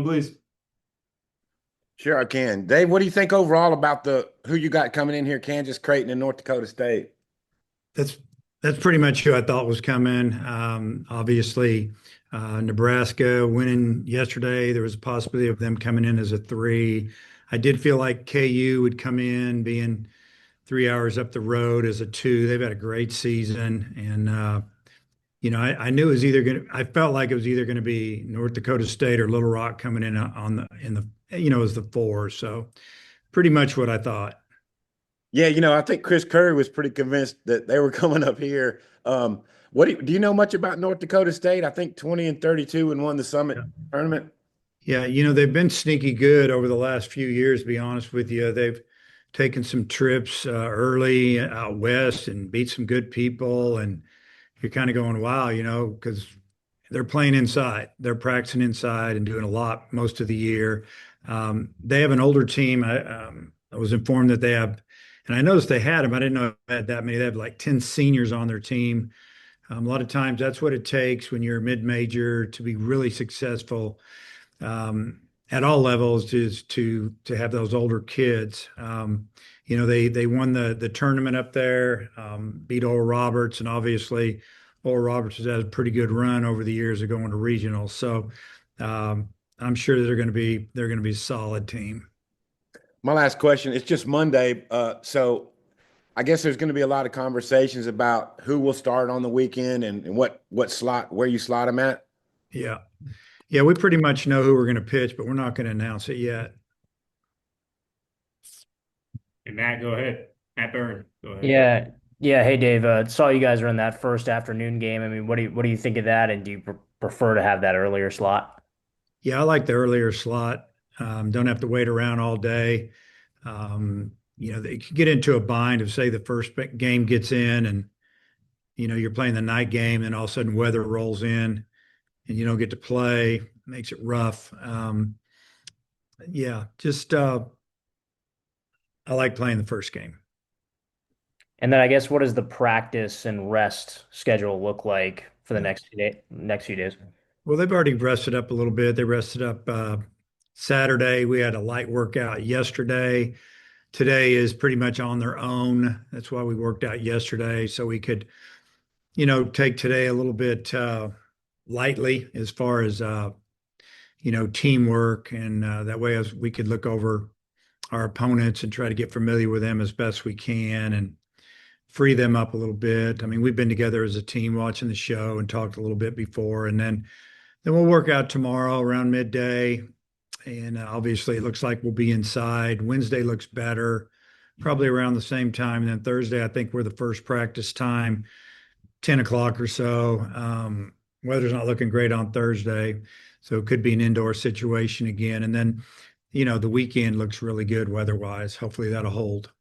please? Sure, I can. Dave, what do you think overall about the who you got coming in here, Kansas, Creighton, and North Dakota State? That's that's pretty much who I thought was coming. Obviously, Nebraska winning yesterday. There was a possibility of them coming in as a three. I did feel like KU would come in being 3 hours up the road as a two. They've had a great season, and I knew it was either going. I felt like it was either going to be North Dakota State or Little Rock coming in as the four. So pretty much what I thought. Yeah, I think Chris Curry was pretty convinced that they were coming up here. What do you know much about North Dakota State? I think 20 and 32 and won the Summit tournament. Yeah, they've been sneaky good over the last few years, to be honest with you. They've taken some trips early out west and beat some good people. And you're kind of going, wow, because they're playing inside. They're practicing inside and doing a lot most of the year. They have an older team. I was informed that they have, and I noticed they had them. I didn't know they had that many. They have like 10 seniors on their team. A lot of times that's what it takes when you're a mid-major to be really successful at all levels is to have those older kids. They won the tournament up there, beat Oral Roberts, and obviously Oral Roberts has had a pretty good run over the years of going to regionals. So I'm sure they're going to be a solid team. My last question, it's just Monday. So I guess there's going to be a lot of conversations about who will start on the weekend and what slot, where you slot them at. Yeah. Yeah, we pretty much know who we're going to pitch, but we're not going to announce it yet. And Matt, go ahead. Matt Byrne, go ahead. Yeah, yeah. Hey, Dave. Saw you guys run that first afternoon game. I mean, what do you think of that? And do you prefer to have that earlier slot? Yeah, I like the earlier slot. Don't have to wait around all day. They could get into a bind if, say, the first game gets in and, you're playing the night game and all of a sudden weather rolls in and you don't get to play, makes it rough. Yeah, just I like playing the first game. And then I guess what does the practice and rest schedule look like for the next few days? Well, they've already rested up a little bit. They rested up Saturday. We had a light workout yesterday. Today is pretty much on their own. That's why we worked out yesterday, so we could, take today a little bit lightly as far as teamwork, and that way as we could look over our opponents and try to get familiar with them as best we can and free them up a little bit. I mean, we've been together as a team watching the show and talked a little bit before, and then we'll work out tomorrow around midday. And obviously, it looks like we'll be inside. Wednesday looks better, probably around the same time. And then Thursday, I think we're the first practice time, 10 o'clock or so. Weather's not looking great on Thursday, so it could be an indoor situation again. And then, the weekend looks really good weather-wise. Hopefully that'll hold.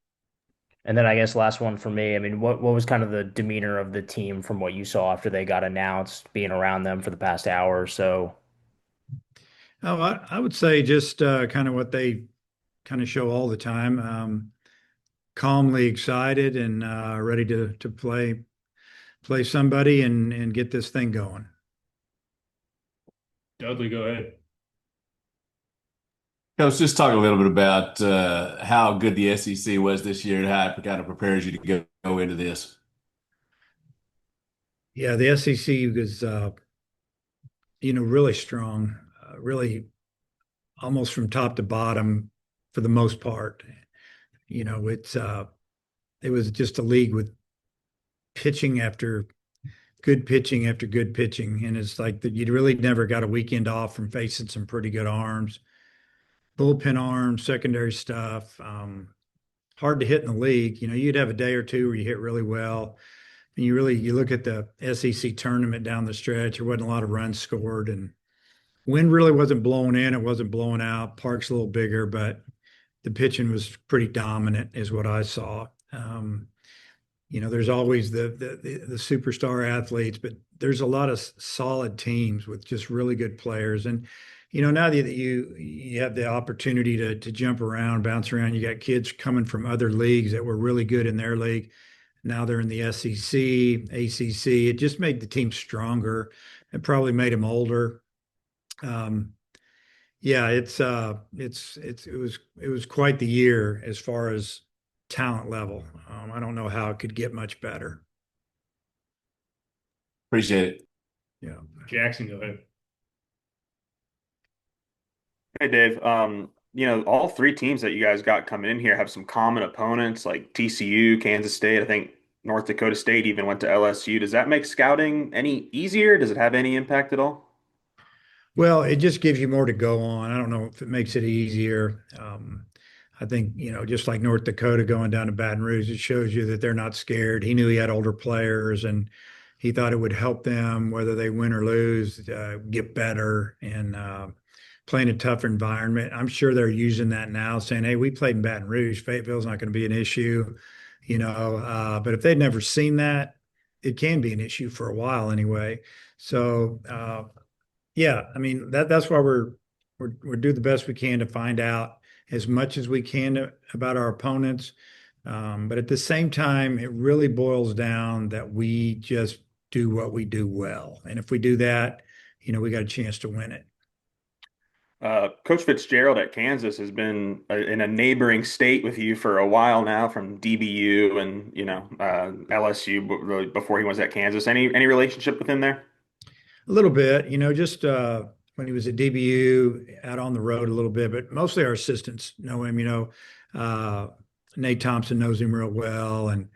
And then I guess last one for me. I mean, what was kind of the demeanor of the team from what you saw after they got announced, being around them for the past hour or so? Oh, I would say just kind of what they kind of show all the time. Calmly excited and ready to play somebody and get this thing going. Dudley, go ahead. Coach, just talk a little bit about how good the SEC was this year and how it kind of prepares you to go into this. Yeah, the SEC was really strong, really almost from top to bottom for the most part. It was just a league with pitching after good pitching, and it's like that you really never got a weekend off from facing some pretty good arms, bullpen arms, secondary stuff. Hard to hit in the league. You'd have a day or two where you hit really well. And you look at the SEC tournament down the stretch, there wasn't a lot of runs scored, and wind really wasn't blowing in, it wasn't blowing out. Park's a little bigger, but the pitching was pretty dominant, is what I saw. There's always the superstar athletes, but there's a lot of solid teams with just really good players. And now that you have the opportunity to jump around, bounce around, you got kids coming from other leagues that were really good in their league. Now they're in the SEC, ACC. It just made the team stronger. It probably made them older. Yeah, it was quite the year as far as talent level. I don't know how it could get much better. Appreciate it. Yeah. Jackson, go ahead. Hey Dave, all three teams that you guys got coming in here have some common opponents like TCU, Kansas State. I think North Dakota State even went to LSU. Does that make scouting any easier? Does it have any impact at all? Well, it just gives you more to go on. I don't know if it makes it easier. I think, just like North Dakota going down to Baton Rouge, it shows you that they're not scared. He knew he had older players and he thought it would help them, whether they win or lose, get better and play in a tough environment. I'm sure they're using that now, saying, hey, we played in Baton Rouge. Fayetteville's not going to be an issue. But if they'd never seen that, it can be an issue for a while anyway. So, yeah, I mean that's why we're do the best we can to find out as much as we can about our opponents. But at the same time, it really boils down that we just do what we do well, and if we do that, we got a chance to win it. Coach Fitzgerald at Kansas has been in a neighboring state with you for a while now, from DBU and LSU, really before he was at Kansas. Any relationship with him there? A little bit, just when he was at DBU, out on the road a little bit, but mostly our assistants know him. Nate Thompson knows him real well, and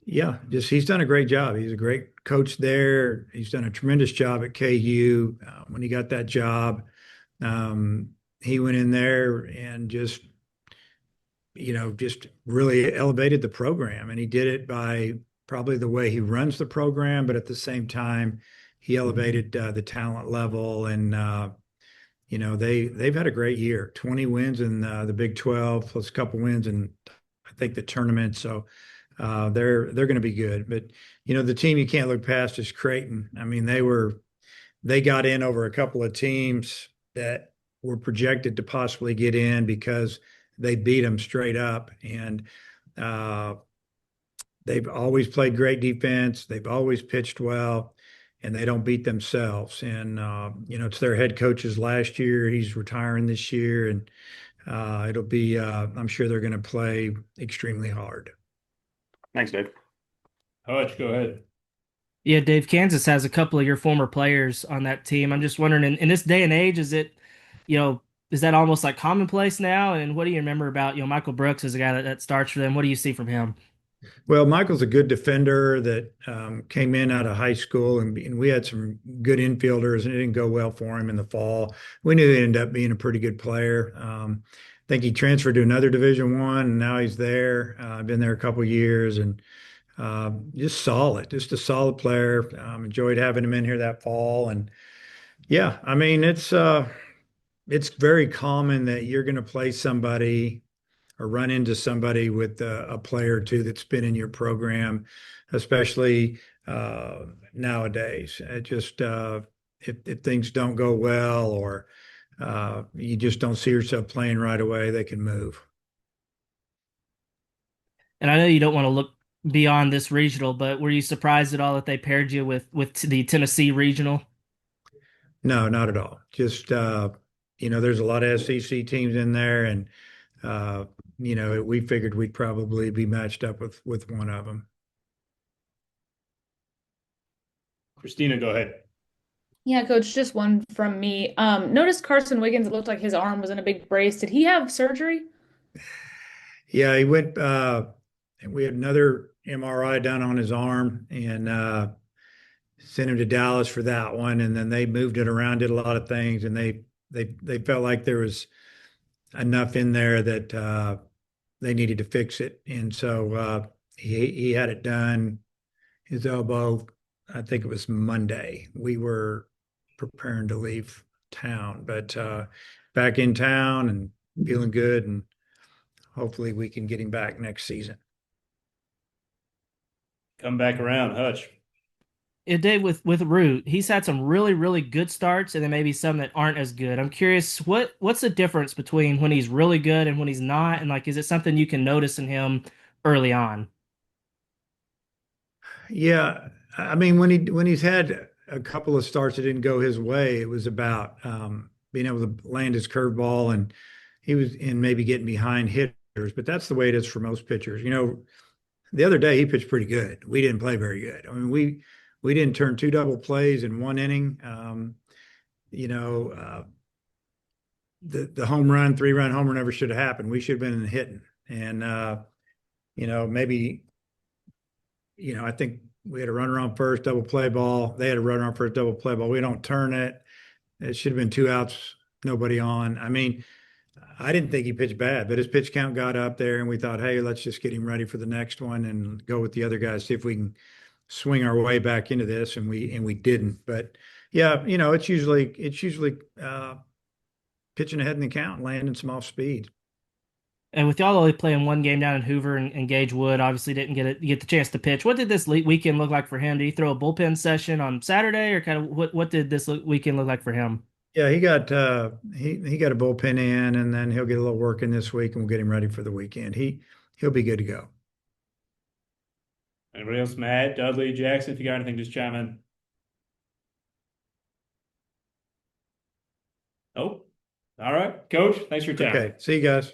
yeah, just he's done a great job. He's a great coach there. He's done a tremendous job at KU. When he got that job, he went in there and just really elevated the program. And he did it by probably the way he runs the program, but at the same time, he elevated the talent level. And they've had a great year. 20 wins in the Big 12 plus a couple wins in I think the tournament. So they're going to be good. But the team you can't look past is Creighton. I mean, they got in over a couple of teams that were projected to possibly get in because they beat them straight up. And they've always played great defense. They've always pitched well, and they don't beat themselves. And it's their head coach's last year. He's retiring this year, and it'll be. I'm sure they're going to play extremely hard. Thanks, Dave. Hutch, go ahead. Yeah, Dave, Kansas has a couple of your former players on that team. I'm just wondering, in this day and age, is that almost like commonplace now? And what do you remember about, Michael Brooks as a guy that starts for them? What do you see from him? Well, Michael's a good defender that came in out of high school, and we had some good infielders, and it didn't go well for him in the fall. We knew he'd end up being a pretty good player. I think he transferred to another Division I, and now he's there. Been there a couple of years, and just a solid player. Enjoyed having him in here that fall, and yeah, I mean it's very common that you're going to play somebody or run into somebody with a player or two that's been in your program, especially nowadays. It just if things don't go well or you just don't see yourself playing right away, they can move. And I know you don't want to look beyond this regional, but were you surprised at all that they paired you with the Tennessee regional? No, not at all. Just there's a lot of SEC teams in there, and we figured we'd probably be matched up with one of them. Christina, go ahead. Yeah, coach, just one from me. Noticed Carson Wiggins, it looked like his arm was in a big brace. Did he have surgery? Yeah, he went. We had another MRI done on his arm, and sent him to Dallas for that one. And then they moved it around, did a lot of things, and they felt like there was enough in there that they needed to fix it. And so he had it done. His elbow, I think it was Monday. We were preparing to leave town, but back in town and feeling good, and hopefully we can get him back next season. Come back around, Hutch. Yeah, Dave, with Root, he's had some really, really good starts and then maybe some that aren't as good. I'm curious, what's the difference between when he's really good and when he's not? And is it something you can notice in him early on? Yeah, I mean, when he's had a couple of starts that didn't go his way, it was about being able to land his curveball, and he was in maybe getting behind hitters. But that's the way it is for most pitchers. The other day he pitched pretty good. We didn't play very good. I mean, we didn't turn 2 double plays in 1 inning. The home run, 3-run homer never should have happened. We should have been hitting. And maybe, I think we had a runner on first, double play ball. They had a runner on first, double play ball. We don't turn it. It should have been 2 outs, nobody on. I mean, I didn't think he pitched bad, but his pitch count got up there, and we thought, hey, let's just get him ready for the next one and go with the other guys, see if we can swing our way back into this, and we didn't. But yeah, it's usually pitching ahead in the count, landing some off speed. And with y'all only playing 1 game down in Hoover, and Gage Wood obviously didn't get the chance to pitch, what did this weekend look like for him? Did he throw a bullpen session on Saturday, or kind of what did this weekend look like for him? Yeah, he got he got a bullpen in, and then he'll get a little work in this week, and we'll get him ready for the weekend. He'll be good to go. Anybody else? Matt, Dudley, Jackson, if you got anything, just chime in. Oh, all right, Coach. Thanks for your time. Okay, see you guys.